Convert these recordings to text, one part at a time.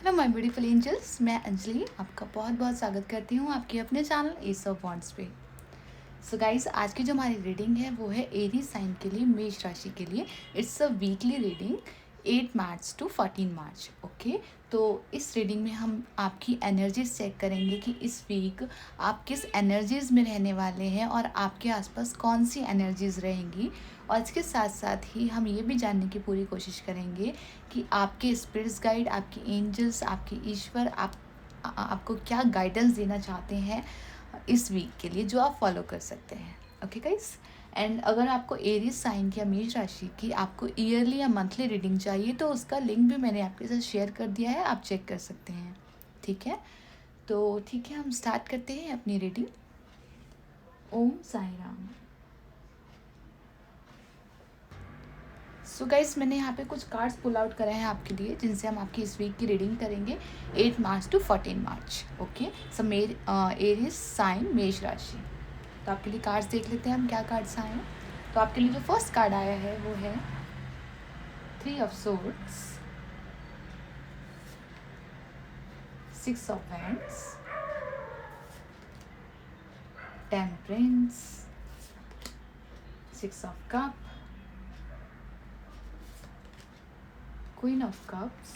Hello my beautiful angels, मैं अंजलि आपका बहुत बहुत स्वागत करती हूँ आपके अपने चैनल एस ऑफ वॉन्ड्स पे। सो गाइस, आज की जो हमारी रीडिंग है वो है एरीज साइन के लिए, मेष राशि के लिए। It's a weekly reading 8 March two 14 March. Okay, तो इस रीडिंग में हम आपकी एनर्जीज चेक करेंगे कि इस वीक आप किस एनर्जीज में रहने वाले हैं और आपके आसपास कौन सी एनर्जीज रहेंगी। और इसके साथ साथ ही हम ये भी जानने की पूरी कोशिश करेंगे कि आपके स्पिरिट्स गाइड, आपके एंजल्स, आपके ईश्वर आपको क्या गाइडेंस देना चाहते हैं इस वीक के लिए, जो आप फॉलो कर सकते हैं। ओके गाइस, एंड अगर आपको एरीज साइन की या मेष राशि की आपको ईयरली या मंथली रीडिंग चाहिए तो उसका लिंक भी मैंने आपके साथ शेयर कर दिया है, आप चेक कर सकते हैं। ठीक है, तो ठीक है, हम स्टार्ट करते हैं अपनी रीडिंग। ओम साई राम। सो गाइस, मैंने यहाँ पे कुछ कार्ड्स पुल आउट करे हैं आपके लिए, जिनसे हम आपकी इस वीक की रीडिंग करेंगे 8 मार्च टू 14 मार्च। ओके, सो एरीज साइन मेष राशि। तो आपके लिए कार्ड्स देख लेते हैं हम क्या कार्ड्स आए हैं। तो आपके लिए जो फर्स्ट कार्ड आया है वो है 3 of swords, 6 of wands, temperance, 6 of cup, queen of cups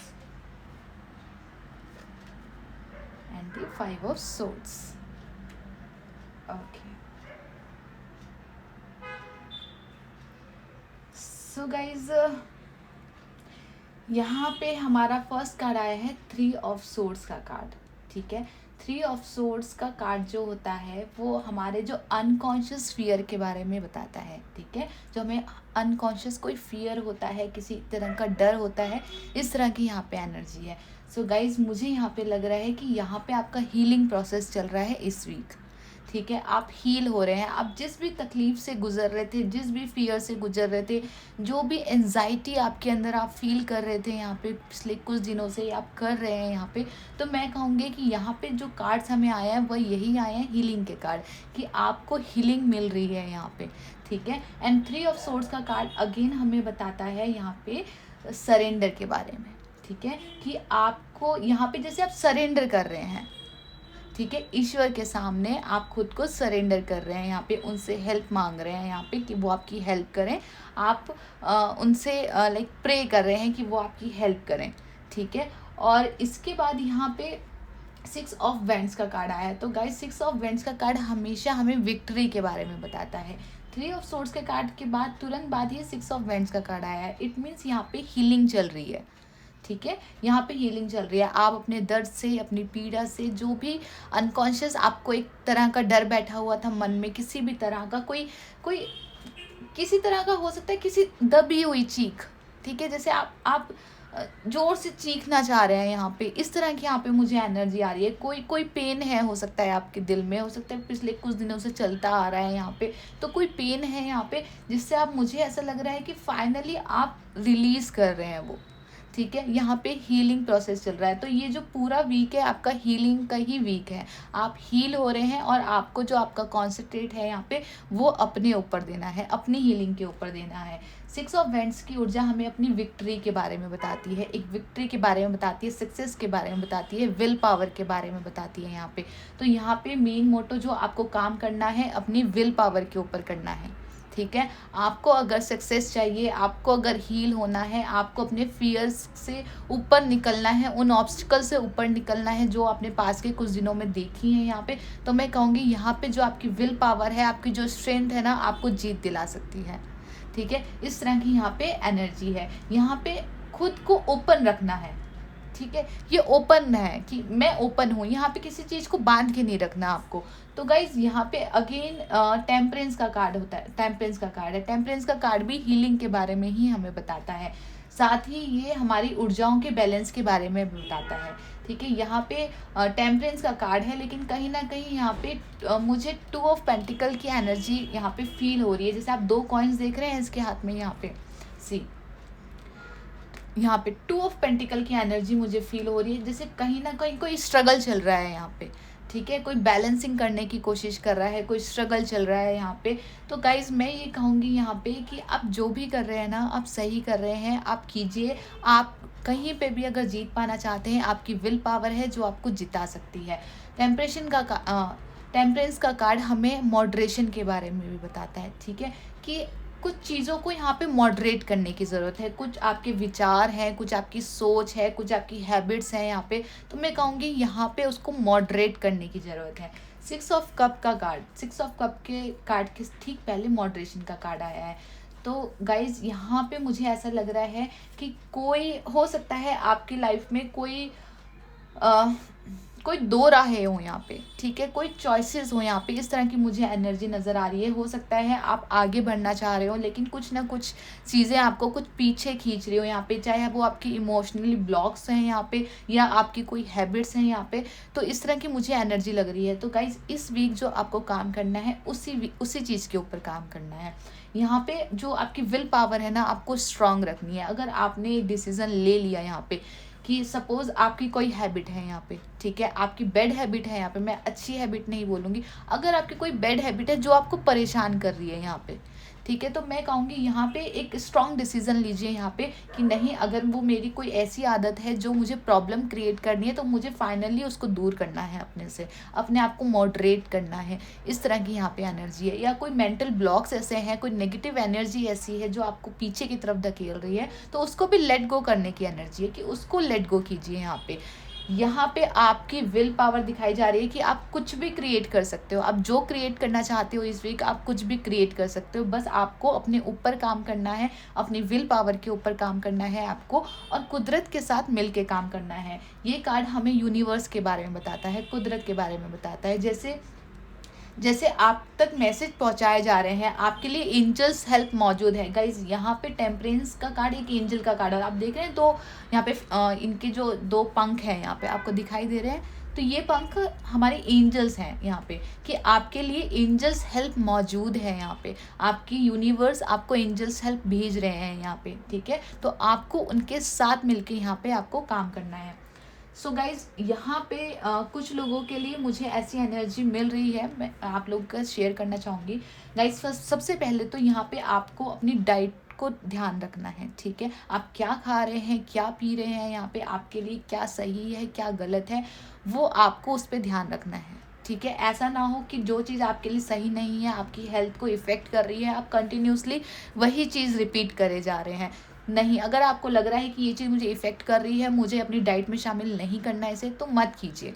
and the 5 of swords. Okay. So guys, यहाँ पे हमारा फर्स्ट कार्ड आया है 3 ऑफ सोर्ड्स का कार्ड। ठीक है, 3 ऑफ सोर्ड्स का कार्ड जो होता है वो हमारे जो अनकॉन्शियस फियर के बारे में बताता है। ठीक है, जो हमें अनकॉन्शियस कोई फियर होता है, किसी तरह का डर होता है, इस तरह की यहाँ पे एनर्जी है। सो गाइज, मुझे यहाँ पे लग रहा है कि यहाँ पे आपका हीलिंग प्रोसेस चल रहा है इस वीक। ठीक है, आप हील हो रहे हैं। आप जिस भी तकलीफ से गुजर रहे थे, जिस भी फियर से गुजर रहे थे, जो भी एंजाइटी आपके अंदर आप फील कर रहे थे यहाँ पे पिछले कुछ दिनों से आप कर रहे हैं यहाँ पे, तो मैं कहूँगी कि यहाँ पे जो कार्ड्स हमें आए हैं वह यही आए हैं, हीलिंग के कार्ड, कि आपको हीलिंग मिल रही है यहाँ पे। ठीक है, एंड 3 ऑफ सोर्ड्स का कार्ड अगेन हमें बताता है यहाँ पे सरेंडर के बारे में। ठीक है, कि आपको यहाँ पे जैसे आप सरेंडर कर रहे हैं, ठीक है, ईश्वर के सामने आप खुद को सरेंडर कर रहे हैं, यहाँ पे उनसे हेल्प मांग रहे हैं यहाँ पे कि वो आपकी हेल्प करें। आप उनसे लाइक प्रे कर रहे हैं कि वो आपकी हेल्प करें। ठीक है, और इसके बाद यहाँ पे 6 ऑफ वेंट्स का कार्ड आया है। तो गाइस, 6 ऑफ वेंट्स का कार्ड हमेशा हमें विक्ट्री के बारे में बताता है। 3 ऑफ सोर्ड्स के कार्ड के बाद तुरंत बाद ही 6 ऑफ वेंट्स का कार्ड आया है। इट मीन्स यहाँ पे हीलिंग चल रही है। ठीक है, यहाँ पे हीलिंग चल रही है। आप अपने दर्द से, अपनी पीड़ा से, जो भी अनकॉन्शियस आपको एक तरह का डर बैठा हुआ था मन में, किसी भी तरह का कोई कोई किसी तरह का हो सकता है, किसी दबी हुई चीख। ठीक है, जैसे आप जोर से चीखना चाह रहे हैं यहाँ पे, इस तरह की यहाँ पे मुझे एनर्जी आ रही है। कोई पेन है, हो सकता है आपके दिल में, हो सकता है पिछले कुछ दिनों से चलता आ रहा है यहाँ पे, तो कोई पेन है यहाँ पे जिससे आप, मुझे ऐसा लग रहा है कि फाइनली आप रिलीज कर रहे हैं वो। ठीक है, यहाँ पे हीलिंग प्रोसेस चल रहा है। तो ये जो पूरा वीक है आपका हीलिंग का ही वीक है। आप हील हो रहे हैं और आपको जो आपका कॉन्सेंट्रेट है यहाँ पे वो अपने ऊपर देना है, अपनी हीलिंग के ऊपर देना है। 6 ऑफ वेंट्स की ऊर्जा हमें अपनी विक्ट्री के बारे में बताती है, एक विक्ट्री के बारे में बताती है, सक्सेस के बारे में बताती है, विल पावर के बारे में बताती है यहाँ पे। तो यहाँ पे मेन मोटो जो आपको काम करना है अपनी विल पावर के ऊपर करना है। ठीक है, आपको अगर सक्सेस चाहिए, आपको अगर हील होना है, आपको अपने फियर्स से ऊपर निकलना है, उन ऑब्स्टिकल से ऊपर निकलना है जो आपने पास के कुछ दिनों में देखी हैं यहाँ पे, तो मैं कहूँगी यहाँ पे जो आपकी विल पावर है, आपकी जो स्ट्रेंथ है ना, आपको जीत दिला सकती है। ठीक है, इस तरह की यहाँ पे एनर्जी है। यहाँ पे खुद को ओपन रखना है। ठीक है, ये ओपन है कि मैं ओपन हूँ, यहाँ पे किसी चीज़ को बांध के नहीं रखना आपको। तो गाइज, यहाँ पे अगेन टेम्परेंस का कार्ड होता है, टेम्परेंस का कार्ड है। टेम्परेंस का कार्ड भी हीलिंग के बारे में ही हमें बताता है, साथ ही ये हमारी ऊर्जाओं के बैलेंस के बारे में बताता है। ठीक है, यहाँ पे टेम्परेंस का कार्ड है, लेकिन कहीं ना कहीं यहाँ पे मुझे 2 ऑफ पेंटिकल की एनर्जी यहाँ पे फील हो रही है। जैसे आप 2 कॉइन्स देख रहे हैं इसके हाथ में, यहाँ पे सी, यहाँ पे 2 ऑफ पेंटिकल की एनर्जी मुझे फील हो रही है, जैसे कहीं ना कहीं कोई स्ट्रगल चल रहा है यहाँ पे। ठीक है, कोई बैलेंसिंग करने की कोशिश कर रहा है, कोई स्ट्रगल चल रहा है यहाँ पे। तो गाइज़ मैं ये कहूँगी यहाँ पे कि आप जो भी कर रहे हैं ना, आप सही कर रहे हैं, आप कीजिए। आप कहीं पे भी अगर जीत पाना चाहते हैं, आपकी विल पावर है जो आपको जिता सकती है। टेम्परेंस का कार्ड हमें मॉडरेशन के बारे में भी बताता है, ठीक है, कि कुछ चीज़ों को यहाँ पे मॉडरेट करने की ज़रूरत है। कुछ आपके विचार हैं, कुछ आपकी सोच है, कुछ आपकी हैबिट्स हैं यहाँ पे, तो मैं कहूँगी यहाँ पे उसको मॉडरेट करने की ज़रूरत है। 6 ऑफ कप के कार्ड के ठीक पहले मॉडरेशन का कार्ड आया है। तो गाइज़ यहाँ पे मुझे ऐसा लग रहा है कि कोई हो सकता है आपकी लाइफ में अ, कोई दो राहें हों यहाँ पे, ठीक है, कोई चॉइसेस हो यहाँ पे, इस तरह की मुझे एनर्जी नज़र आ रही है। हो सकता है आप आगे बढ़ना चाह रहे हो, लेकिन कुछ ना कुछ चीज़ें आपको कुछ पीछे खींच रही हो यहाँ पे, चाहे वो आपकी इमोशनली ब्लॉक्स हैं यहाँ पे, या आपकी कोई हैबिट्स हैं यहाँ पे। तो इस तरह की मुझे एनर्जी लग रही है। तो गाइज इस वीक जो आपको काम करना है, उसी चीज़ के ऊपर काम करना है। यहाँ पे जो आपकी विल पावर है ना, आपको स्ट्रांग रखनी है। अगर आपने एक डिसीज़न ले लिया यहाँ पे कि सपोज़ आपकी कोई हैबिट है यहाँ पे, ठीक है, आपकी बैड हैबिट है यहाँ पे, मैं अच्छी हैबिट नहीं बोलूँगी, अगर आपकी कोई बैड हैबिट है जो आपको परेशान कर रही है यहाँ पे, ठीक है, तो मैं कहूँगी यहाँ पे एक स्ट्रॉन्ग डिसीजन लीजिए यहाँ पे कि नहीं, अगर वो मेरी कोई ऐसी आदत है जो मुझे प्रॉब्लम क्रिएट करनी है, तो मुझे फाइनली उसको दूर करना है, अपने से अपने आप को मॉडरेट करना है। इस तरह की यहाँ पे एनर्जी है। या कोई मेंटल ब्लॉक्स ऐसे हैं, कोई नेगेटिव एनर्जी ऐसी है जो आपको पीछे की तरफ धकेल रही है, तो उसको भी लेट गो करने की एनर्जी है कि उसको लेट गो कीजिए यहाँ पे आपकी विल पावर दिखाई जा रही है कि आप कुछ भी क्रिएट कर सकते हो। आप जो क्रिएट करना चाहते हो इस वीक, आप कुछ भी क्रिएट कर सकते हो। बस आपको अपने ऊपर काम करना है, अपनी विल पावर के ऊपर काम करना है आपको, और कुदरत के साथ मिल के काम करना है। ये कार्ड हमें यूनिवर्स के बारे में बताता है, कुदरत के बारे में बताता है। जैसे आप तक मैसेज पहुंचाए जा रहे हैं, आपके लिए एंजल्स हेल्प मौजूद है। गाइज यहाँ पे टेम्परेंस का कार्ड एक एंजल का कार्ड है, आप देख रहे हैं। तो यहाँ पे इनके जो दो पंख हैं यहाँ पे आपको दिखाई दे रहे हैं, तो ये पंख हमारे एंजल्स हैं यहाँ पे, कि आपके लिए एंजल्स हेल्प मौजूद है यहाँ पे। आपकी यूनिवर्स आपको एंजल्स हेल्प भेज रहे हैं यहाँ पे, ठीक है। तो आपको उनके साथ मिलके यहाँ पे आपको काम करना है। सो गाइज यहाँ पे कुछ लोगों के लिए मुझे ऐसी एनर्जी मिल रही है, मैं आप लोगों का शेयर करना चाहूँगी। गाइज सबसे पहले तो यहाँ पे आपको अपनी डाइट को ध्यान रखना है, ठीक है। आप क्या खा रहे हैं, क्या पी रहे हैं, यहाँ पे आपके लिए क्या सही है, क्या गलत है, वो आपको उस पर ध्यान रखना है, ठीक है। ऐसा ना हो कि जो चीज़ आपके लिए सही नहीं है, आपकी हेल्थ को इफ़ेक्ट कर रही है, आप कंटिन्यूसली वही चीज़ रिपीट करे जा रहे हैं। नहीं, अगर आपको लग रहा है कि ये चीज़ मुझे इफ़ेक्ट कर रही है, मुझे अपनी डाइट में शामिल नहीं करना है इसे, तो मत कीजिए,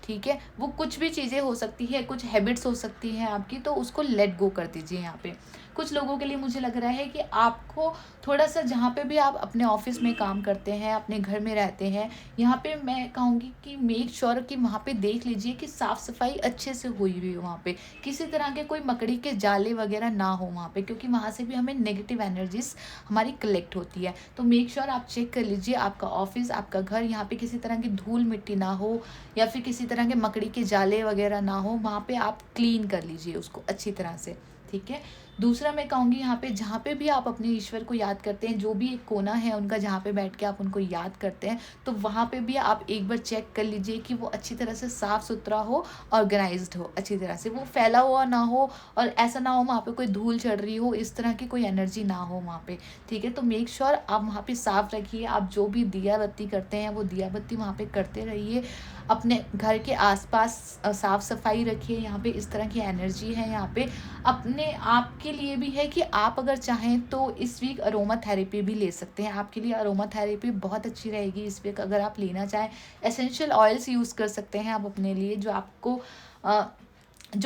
ठीक है। वो कुछ भी चीज़ें हो सकती है, कुछ हैबिट्स हो सकती हैं आपकी, तो उसको लेट गो कर दीजिए यहाँ पे। कुछ लोगों के लिए मुझे लग रहा है कि आपको थोड़ा सा, जहाँ पे भी आप अपने ऑफिस में काम करते हैं, अपने घर में रहते हैं, यहाँ पे मैं कहूँगी कि मेक श्योर कि वहाँ पे देख लीजिए कि साफ़ सफाई अच्छे से हुई हुई हो वहाँ पे, किसी तरह के कोई मकड़ी के जाले वगैरह ना हो वहाँ पे, क्योंकि वहाँ से भी हमें नेगेटिव एनर्जीज हमारी कलेक्ट होती है। तो मेक श्योर आप चेक कर लीजिए आपका ऑफिस, आपका घर, यहाँ पे किसी तरह की धूल मिट्टी ना हो, या फिर किसी तरह के मकड़ी के जाले वगैरह ना हो, वहाँ पे आप क्लीन कर लीजिए उसको अच्छी तरह से, ठीक है। दूसरा मैं कहूँगी यहाँ पे, जहाँ पे भी आप अपने ईश्वर को याद करते हैं, जो भी एक कोना है उनका जहाँ पे बैठ के आप उनको याद करते हैं, तो वहाँ पे भी आप एक बार चेक कर लीजिए कि वो अच्छी तरह से साफ़ सुथरा हो, ऑर्गेनाइज्ड हो, अच्छी तरह से वो फैला हुआ ना हो, और ऐसा ना हो वहाँ पे कोई धूल चढ़ रही हो, इस तरह की कोई एनर्जी ना हो वहाँ पे, ठीक है। तो मेक श्योर आप वहाँ पे साफ़ रखिए। आप जो भी दिया बत्ती करते हैं, वो दिया बत्ती वहाँ पे करते रहिए। अपने घर के आसपास साफ़ सफाई रखिए। यहाँ पे इस तरह की एनर्जी है यहाँ पे। अपने आप के लिए भी है कि आप अगर चाहें तो इस वीक अरोमा थेरेपी भी ले सकते हैं। आपके लिए अरोमा थेरेपी बहुत अच्छी रहेगी इस वीक, अगर आप लेना चाहें। एसेंशियल ऑयल्स यूज़ कर सकते हैं आप अपने लिए, जो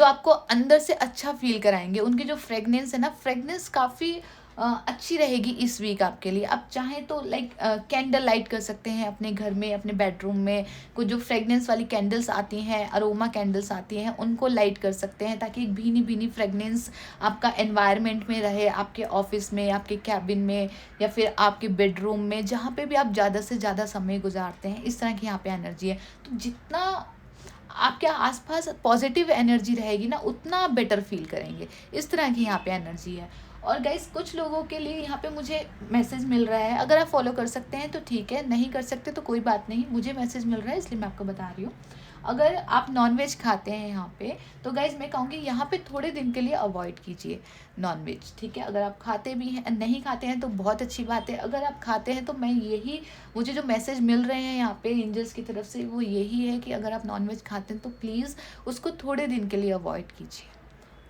आपको अंदर से अच्छा फील कराएंगे। उनकी जो फ्रेगनेंस है ना, फ्रेगनेंस काफ़ी अच्छी रहेगी इस वीक आपके लिए। आप चाहें तो लाइक कैंडल लाइट कर सकते हैं अपने घर में, अपने बेडरूम में। कुछ जो फ्रेगनेंस वाली कैंडल्स आती हैं, अरोमा कैंडल्स आती हैं, उनको लाइट कर सकते हैं, ताकि एक भीनी भीनी फ्रेगनेंस आपका एनवायरनमेंट में रहे, आपके ऑफिस में, आपके कैबिन में, या फिर आपके बेडरूम में, जहाँ पे भी आप ज़्यादा से ज़्यादा समय गुजारते हैं। इस तरह की यहाँ पे एनर्जी है। तो जितना आपके आसपास पॉजिटिव एनर्जी रहेगी ना, उतना आप बेटर फील करेंगे। इस तरह की यहाँ पे एनर्जी है। और गाइस कुछ लोगों के लिए यहाँ पे मुझे मैसेज मिल रहा है, अगर आप फॉलो कर सकते हैं तो ठीक है, नहीं कर सकते तो कोई बात नहीं, मुझे मैसेज मिल रहा है इसलिए मैं आपको बता रही हूँ। अगर आप नॉनवेज खाते हैं यहाँ पे, तो गाइज मैं कहूँगी यहाँ पे थोड़े दिन के लिए अवॉइड कीजिए नॉनवेज, ठीक है। अगर आप खाते भी हैं, नहीं खाते हैं तो बहुत अच्छी बात है। अगर आप खाते हैं तो मैं यही, मुझे जो मैसेज मिल रहे हैं यहाँ पे एंजल्स की तरफ से वो यही है कि अगर आप नॉनवेज खाते हैं तो प्लीज़ उसको थोड़े दिन के लिए अवॉइड कीजिए,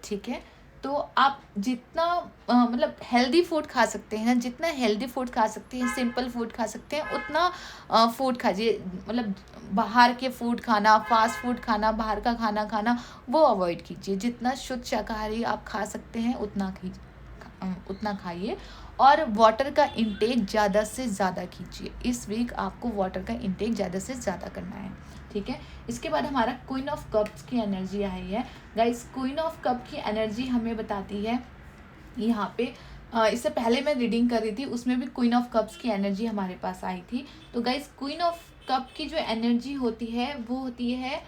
ठीक है। तो आप जितना मतलब हेल्दी फूड खा सकते हैं, जितना हेल्दी फूड खा सकते हैं, सिंपल फूड खा सकते हैं, उतना फूड खाइए। मतलब बाहर के फूड खाना, फास्ट फूड खाना, बाहर का खाना खाना वो अवॉइड कीजिए। जितना शुद्ध शाकाहारी आप खा सकते हैं उतना खाइए। और वाटर का इंटेक ज़्यादा से ज़्यादा कीजिए। इस वीक आपको वाटर का इंटेक ज़्यादा से ज़्यादा करना है, ठीक है। इसके बाद हमारा क्वीन ऑफ कप्स की एनर्जी आई है गाइस। क्वीन ऑफ कप की एनर्जी हमें बताती है यहाँ पे, इससे पहले मैं रीडिंग कर रही थी उसमें भी क्वीन ऑफ कप्स की एनर्जी हमारे पास आई थी। तो गाइस क्वीन ऑफ कप की जो एनर्जी होती है वो होती है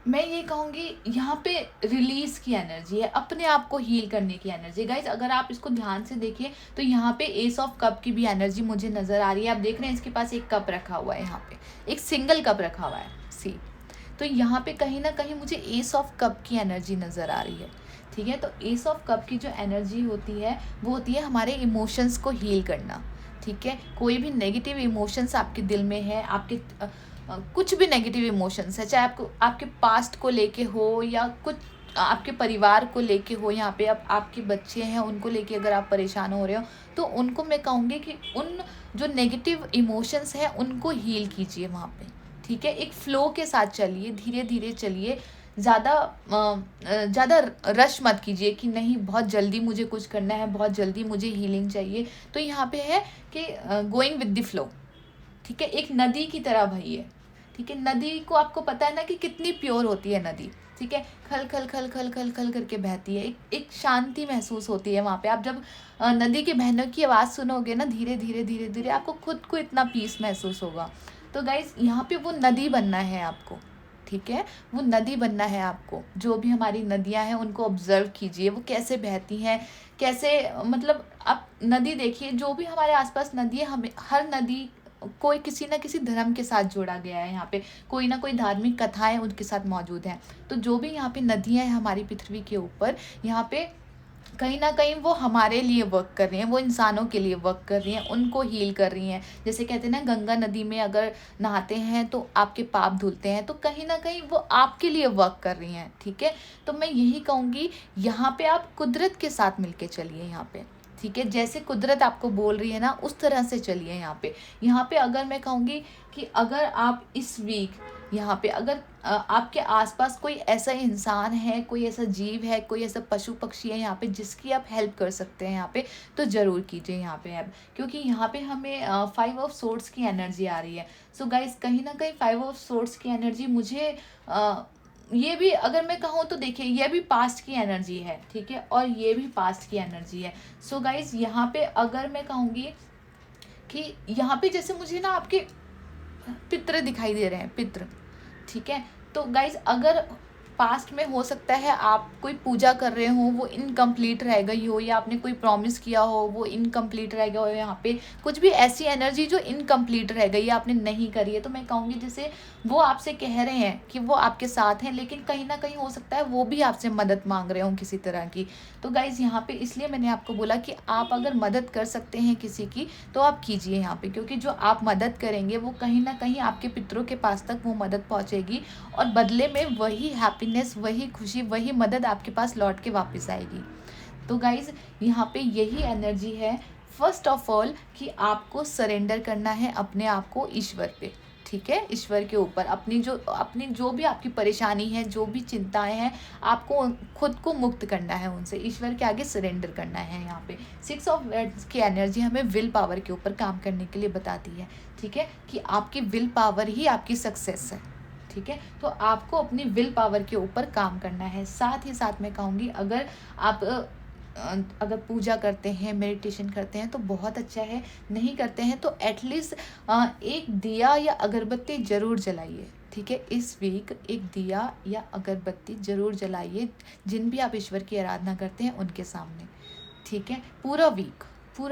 मैं ये कहूँगी यहाँ पे रिलीज की एनर्जी है, अपने आप को हील करने की एनर्जी। गाइज अगर आप इसको ध्यान से देखिए तो यहाँ पे एस ऑफ कप की भी एनर्जी मुझे नज़र आ रही है। आप देख रहे हैं इसके पास एक कप रखा हुआ है, यहाँ पे एक सिंगल कप रखा हुआ है सी। तो यहाँ पे कहीं ना कहीं मुझे एस ऑफ कप की एनर्जी नज़र आ रही है, ठीक है। तो एस ऑफ कप की जो एनर्जी होती है वो होती है हमारे इमोशंस को हील करना, ठीक है। कोई भी नेगेटिव इमोशंस आपके दिल में है, आपके कुछ भी नेगेटिव इमोशंस है, चाहे आपको आपके पास्ट को लेके हो या कुछ आपके परिवार को लेके हो, यहाँ पे अब आपके बच्चे हैं उनको लेके अगर आप परेशान हो रहे हो तो उनको मैं कहूँगी कि उन जो नेगेटिव इमोशंस हैं उनको हील कीजिए वहाँ पे, ठीक है। एक फ्लो के साथ चलिए, धीरे धीरे चलिए, ज़्यादा रश मत कीजिए कि नहीं बहुत जल्दी मुझे कुछ करना है, बहुत जल्दी मुझे हीलिंग चाहिए। तो यहाँ पे है कि गोइंग विद द फ्लो, ठीक है। एक नदी की तरह बहिए, ठीक है। नदी को आपको पता है ना कि कितनी प्योर होती है नदी, ठीक है। खल खल खल खल खल खल करके बहती है, एक शांति महसूस होती है वहाँ पे। आप जब नदी के बहने की आवाज़ सुनोगे ना धीरे धीरे धीरे धीरे, आपको खुद को इतना पीस महसूस होगा। तो गाइज यहाँ पे वो नदी बनना है आपको, ठीक है। वो नदी बनना है आपको। जो भी हमारी नदियाँ हैं उनको ऑब्जर्व कीजिए, वो कैसे बहती हैं, कैसे मतलब आप नदी देखिए, जो भी हमारे आसपास नदी है, हमें हर नदी कोई किसी ना किसी धर्म के साथ जोड़ा गया है। यहाँ पे कोई ना कोई धार्मिक कथाएं उनके साथ मौजूद हैं। तो जो भी यहाँ पे नदियाँ हैं हमारी पृथ्वी के ऊपर, यहाँ पे कहीं ना कहीं वो हमारे लिए वर्क कर रही हैं, वो इंसानों के लिए वर्क कर रही हैं, उनको हील कर रही हैं। जैसे कहते हैं ना गंगा नदी में अगर नहाते हैं तो आपके पाप धुलते हैं, तो कहीं ना कहीं वो आपके लिए वर्क कर रही हैं, ठीक है। तो मैं यही कहूँगी यहाँ पे आप कुदरत के साथ मिलके चलिए यहाँ पे, ठीक है। जैसे कुदरत आपको बोल रही है ना उस तरह से चलिए यहाँ पे अगर मैं कहूँगी कि अगर आप इस वीक यहाँ पे अगर आपके आसपास कोई ऐसा इंसान है, कोई ऐसा जीव है, कोई ऐसा पशु पक्षी है यहाँ पे जिसकी आप हेल्प कर सकते हैं यहाँ पे, तो ज़रूर कीजिए यहाँ पे हेल्प। क्योंकि यहाँ पे हमें 5 ऑफ सोर्ड्स की एनर्जी आ रही है। सो गाइज कहीं ना कहीं 5 ऑफ सोर्ड्स की एनर्जी मुझे ये भी अगर मैं कहूँ तो देखिए ये भी पास्ट की एनर्जी है, ठीक है, और ये भी पास्ट की एनर्जी है। सो गाइज यहाँ पे अगर मैं कहूँगी कि यहाँ पे जैसे मुझे ना आपके पितृ दिखाई दे रहे हैं, पितृ, ठीक है। तो गाइज अगर पास्ट में हो सकता है आप कोई पूजा कर रहे हो वो इनकम्प्लीट रह गई हो, या आपने कोई प्रॉमिस किया हो वो इनकम्प्लीट रह गया हो, यहाँ पे कुछ भी ऐसी एनर्जी जो इनकम्प्लीट रह गई है आपने नहीं करी है, तो मैं कहूँगी जैसे वो आपसे कह रहे हैं कि वो आपके साथ हैं, लेकिन कहीं ना कहीं हो सकता है वो भी आपसे मदद मांग रहे हो किसी तरह की। तो गाइज यहाँ पे इसलिए मैंने आपको बोला कि आप अगर मदद कर सकते हैं किसी की तो आप कीजिए यहाँ पे, क्योंकि जो आप मदद करेंगे वो कहीं ना कहीं आपके पितरों के पास तक वो मदद पहुँचेगी, और बदले में वही हैप्पीनेस, वही खुशी, वही मदद आपके पास लौट के वापस आएगी। तो गाइज यहाँ पे यही एनर्जी है फर्स्ट ऑफ ऑल कि आपको सरेंडर करना है अपने आप को ईश्वर पे, ठीक है। ईश्वर के ऊपर अपनी जो भी आपकी परेशानी है, जो भी चिंताएं हैं, आपको खुद को मुक्त करना है उनसे, ईश्वर के आगे सरेंडर करना है। यहाँ पे 6 ऑफ वेंट्स की एनर्जी हमें विल पावर के ऊपर काम करने के लिए बताती है, ठीक है, कि आपकी विल पावर ही आपकी सक्सेस है, ठीक है। तो आपको अपनी विल पावर के ऊपर काम करना है। साथ ही साथ मैं कहूँगी अगर आप अगर पूजा करते हैं, मेडिटेशन करते हैं तो बहुत अच्छा है, नहीं करते हैं तो एटलीस्ट एक दिया या अगरबत्ती ज़रूर जलाइए, ठीक है। इस वीक एक दिया या अगरबत्ती ज़रूर जलाइए जिन भी आप ईश्वर की आराधना करते हैं उनके सामने, ठीक है। पूरा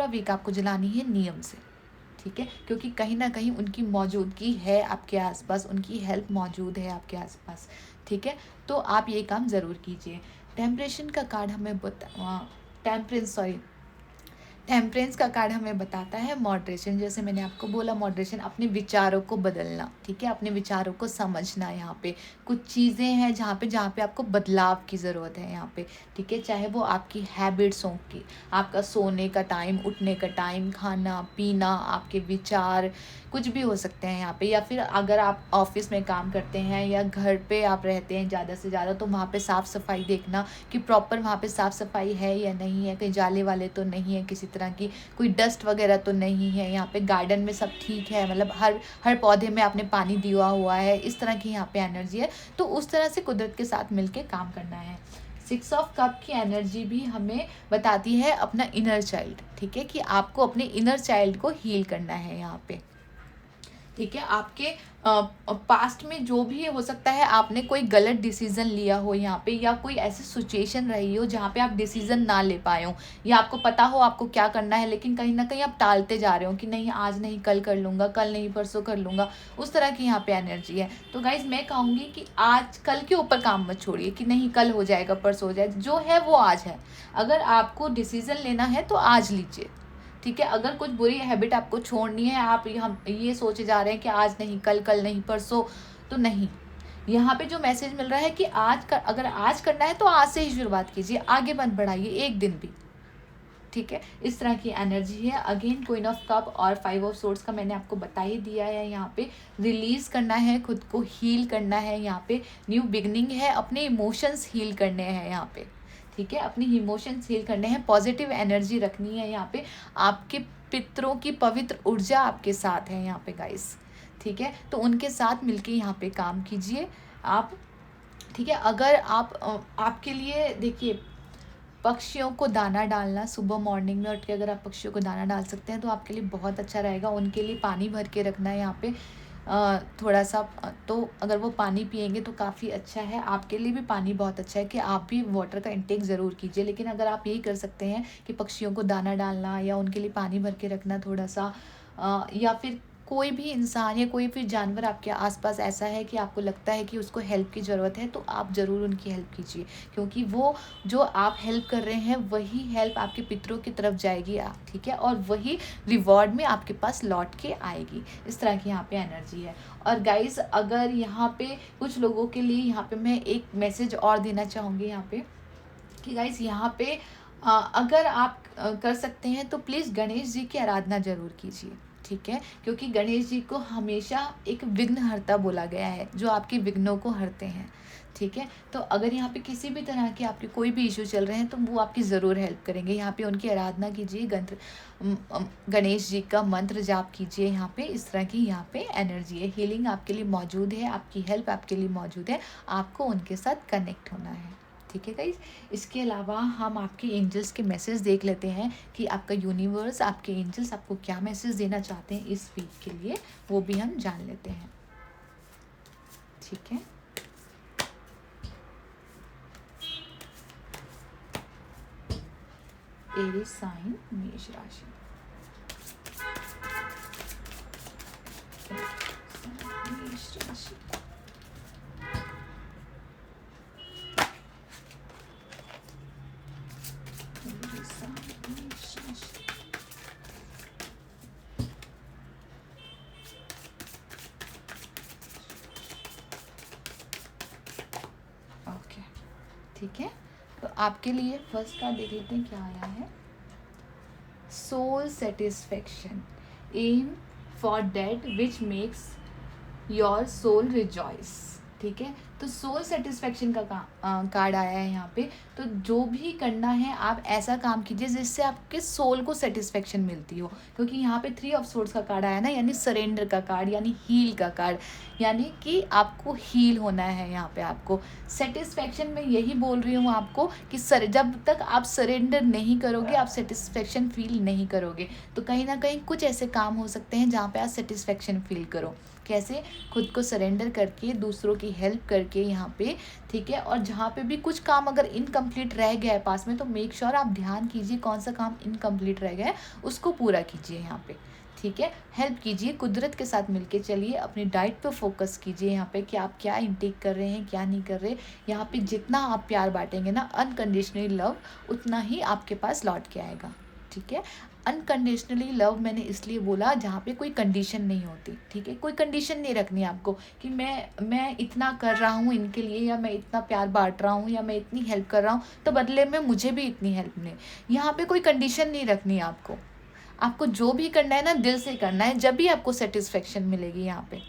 वीक आपको जलानी है नियम से, ठीक है, क्योंकि कहीं ना कहीं उनकी मौजूदगी है आपके आसपास, उनकी हेल्प मौजूद है आपके आसपास, ठीक है। तो आप ये काम ज़रूर कीजिए। टेम्परेशन का कार्ड हमें टेम्परेंस का कार्ड हमें बताता है मॉडरेशन। जैसे मैंने आपको बोला, मॉडरेशन, अपने विचारों को बदलना, ठीक है, अपने विचारों को समझना। यहाँ पे कुछ चीज़ें हैं जहाँ पे आपको बदलाव की ज़रूरत है यहाँ पे, ठीक है। चाहे वो आपकी हैबिट्सों की, आपका सोने का टाइम, उठने का टाइम, खाना पीना, आपके विचार, कुछ भी हो सकते हैं यहाँ पे। या फिर अगर आप ऑफिस में काम करते हैं या घर पे आप रहते हैं ज़्यादा से ज़्यादा, तो वहाँ पे साफ़ सफाई देखना कि प्रॉपर वहाँ पे साफ़ सफाई है या नहीं है, कहीं जाले वाले तो नहीं है, किसी तरह की कोई डस्ट वगैरह तो नहीं है। यहाँ पे गार्डन में सब ठीक है, मतलब हर पौधे में आपने पानी दिया हुआ है, इस तरह की यहाँ पे एनर्जी है। तो उस तरह से कुदरत के साथ मिलके काम करना है। 6 ऑफ कप की एनर्जी भी हमें बताती है अपना इनर चाइल्ड, ठीक है, कि आपको अपने इनर चाइल्ड को हील करना है यहाँ पे, ठीक है। आपके पास्ट में जो भी हो सकता है, आपने कोई गलत डिसीजन लिया हो यहाँ पे, या कोई ऐसी सिचुएशन रही हो जहाँ पे आप डिसीजन ना ले पाए हो, या आपको पता हो आपको क्या करना है लेकिन कहीं ना कहीं आप टालते जा रहे हो कि नहीं आज नहीं कल कर लूँगा, कल नहीं परसों कर लूँगा, उस तरह की यहाँ पे एनर्जी है। तो गाइज मैं कहूँगी कि आज कल के ऊपर काम मत छोड़िए कि नहीं कल हो जाएगा, परसों हो जाएगा, जो है वो आज है। अगर आपको डिसीजन लेना है तो आज लीजिए, ठीक है। अगर कुछ बुरी हैबिट आपको छोड़नी है, आप हम ये सोचे जा रहे हैं कि आज नहीं कल, कल नहीं परसों, तो नहीं। यहाँ पे जो मैसेज मिल रहा है कि अगर आज करना है तो आज से ही शुरुआत कीजिए, आगे मत बढ़ाइए एक दिन भी, ठीक है। इस तरह की एनर्जी है। अगेन क्वीन ऑफ कप और 5 ऑफ सोर्ड्स का मैंने आपको बता ही दिया है। यहाँ पे रिलीज करना है, खुद को हील करना है, यहाँ पे न्यू बिगनिंग है, अपने इमोशंस हील करने हैं यहाँ पे, ठीक है, अपनी इमोशंस हील करने हैं, पॉजिटिव एनर्जी रखनी है यहाँ पे। आपके पितरों की पवित्र ऊर्जा आपके साथ है यहाँ पे गाइस, ठीक है। तो उनके साथ मिलके यहाँ पे काम कीजिए आप, ठीक है। अगर आप आपके लिए देखिए, पक्षियों को दाना डालना, सुबह मॉर्निंग में उठ के अगर आप पक्षियों को दाना डाल सकते हैं तो आपके लिए बहुत अच्छा रहेगा। उनके लिए पानी भर के रखना है यहाँ पे थोड़ा सा, तो अगर वो पानी पिएंगे तो काफ़ी अच्छा है, आपके लिए भी पानी बहुत अच्छा है कि आप भी वाटर का इंटेक ज़रूर कीजिए। लेकिन अगर आप यही कर सकते हैं कि पक्षियों को दाना डालना या उनके लिए पानी भर के रखना थोड़ा सा, या फिर कोई भी इंसान या कोई भी जानवर आपके आसपास ऐसा है कि आपको लगता है कि उसको हेल्प की ज़रूरत है, तो आप ज़रूर उनकी हेल्प कीजिए, क्योंकि वो जो आप हेल्प कर रहे हैं वही हेल्प आपके पितरों की तरफ जाएगी, ठीक है, और वही रिवॉर्ड में आपके पास लौट के आएगी। इस तरह की यहाँ पे एनर्जी है। और गाइज अगर यहाँ पे कुछ लोगों के लिए यहाँ पे मैं एक मैसेज और देना चाहूँगी यहाँ पे कि गाइज यहाँ पे अगर आप कर सकते हैं तो प्लीज़ गणेश जी की आराधना ज़रूर कीजिए, ठीक है, क्योंकि गणेश जी को हमेशा एक विघ्नहर्ता बोला गया है, जो आपके विघ्नों को हरते हैं, ठीक है। तो अगर यहाँ पे किसी भी तरह के आपके कोई भी इशू चल रहे हैं तो वो आपकी ज़रूर हेल्प करेंगे। यहाँ पे उनकी आराधना कीजिए, गणेश जी का मंत्र जाप कीजिए। यहाँ पे इस तरह की यहाँ पे एनर्जी है, हीलिंग आपके लिए मौजूद है, आपकी हेल्प आपके लिए मौजूद है, आपको उनके साथ कनेक्ट होना है, ठीक है गाइज। इसके अलावा हम आपके एंजल्स के मैसेज देख लेते हैं कि आपका यूनिवर्स, आपके एंजल्स आपको क्या मैसेज देना चाहते हैं इस वीक के लिए, वो भी हम जान लेते हैं, ठीक है। एरीज साइन, मेष राशि, मेष राशि, ओके, ठीक है। तो आपके लिए फर्स्ट कार्ड देख लेते हैं क्या आया है। Soul satisfaction, aim for that which makes your soul rejoice, ठीक है। तो सोल सेटिस्फेक्शन का कार्ड आया है यहाँ पे। तो जो भी करना है आप ऐसा काम कीजिए जिससे आपके सोल को सेटिस्फेक्शन मिलती हो, क्योंकि यहाँ पे 3 ऑफ सोर्ड्स का कार्ड आया ना, यानी सरेंडर का कार्ड, यानी हील का कार्ड, यानी कि आपको हील होना है। यहाँ पे आपको सेटिस्फेक्शन में यही बोल रही हूँ आपको कि जब तक आप सरेंडर नहीं करोगे आप सेटिस्फेक्शन फील नहीं करोगे। तो कहीं ना कहीं कुछ ऐसे काम हो सकते हैं जहाँ पे आप सेटिस्फेक्शन फील करो। कैसे? खुद को सरेंडर करके, दूसरों की हेल्प करके यहाँ पे, ठीक है। और जहाँ पे भी कुछ काम अगर इनकम्प्लीट रह गया है पास में, तो मेक श्योर आप ध्यान कीजिए कौन सा काम इनकम्प्लीट रह गया है, उसको पूरा कीजिए यहाँ पे, ठीक है। हेल्प कीजिए, कुदरत के साथ मिलके चलिए, अपनी डाइट पे फोकस कीजिए यहाँ पे कि आप क्या इनटेक कर रहे हैं, क्या नहीं कर रहे। यहाँ पे जितना आप प्यार बांटेंगे ना, अनकंडीशनली लव, उतना ही आपके पास लौट के आएगा, ठीक है। अनकंडीशनली लव मैंने इसलिए बोला जहाँ पे कोई कंडीशन नहीं होती, ठीक है। कोई कंडीशन नहीं रखनी आपको कि मैं इतना कर रहा हूँ इनके लिए, या मैं इतना प्यार बांट रहा हूँ, या मैं इतनी हेल्प कर रहा हूँ तो बदले में मुझे भी इतनी हेल्प मिले। यहाँ पे कोई कंडीशन नहीं रखनी है आपको। आपको जो भी करना है ना, दिल से करना है, जब भी आपको सेटिस्फेक्शन मिलेगी यहाँ पे,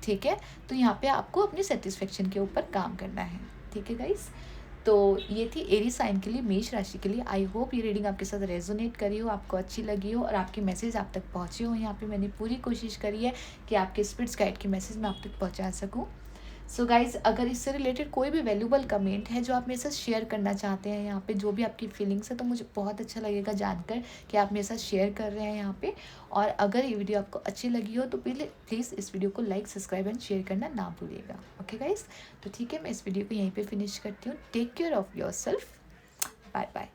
ठीक है। तो यहाँ पे आपको अपनी सेटिस्फेक्शन के ऊपर काम करना है, ठीक है गाइस। तो ये थी एरीज साइन के लिए, मेष राशि के लिए। आई होप ये रीडिंग आपके साथ रेजोनेट करी हो, आपको अच्छी लगी हो और आपके मैसेज आप तक पहुँचे हो। यहाँ पे मैंने पूरी कोशिश करी है कि आपके स्पिरिट्स गाइड के मैसेज मैं आप तक पहुँचा सकूँ। सो गाइज, अगर इससे रिलेटेड कोई भी वैल्यूबल कमेंट है जो आप मेरे साथ शेयर करना चाहते हैं यहाँ पे, जो भी आपकी फीलिंग्स है, तो मुझे बहुत अच्छा लगेगा जानकर कि आप मेरे साथ शेयर कर रहे हैं यहाँ पे। और अगर ये वीडियो आपको अच्छी लगी हो तो प्लीज़ इस वीडियो को लाइक, सब्सक्राइब एंड शेयर करना ना भूलिएगा। ओके गाइज, तो ठीक है, मैं इस वीडियो को यहीं पर फिनिश करती हूँ। Take care of yourself. Bye bye.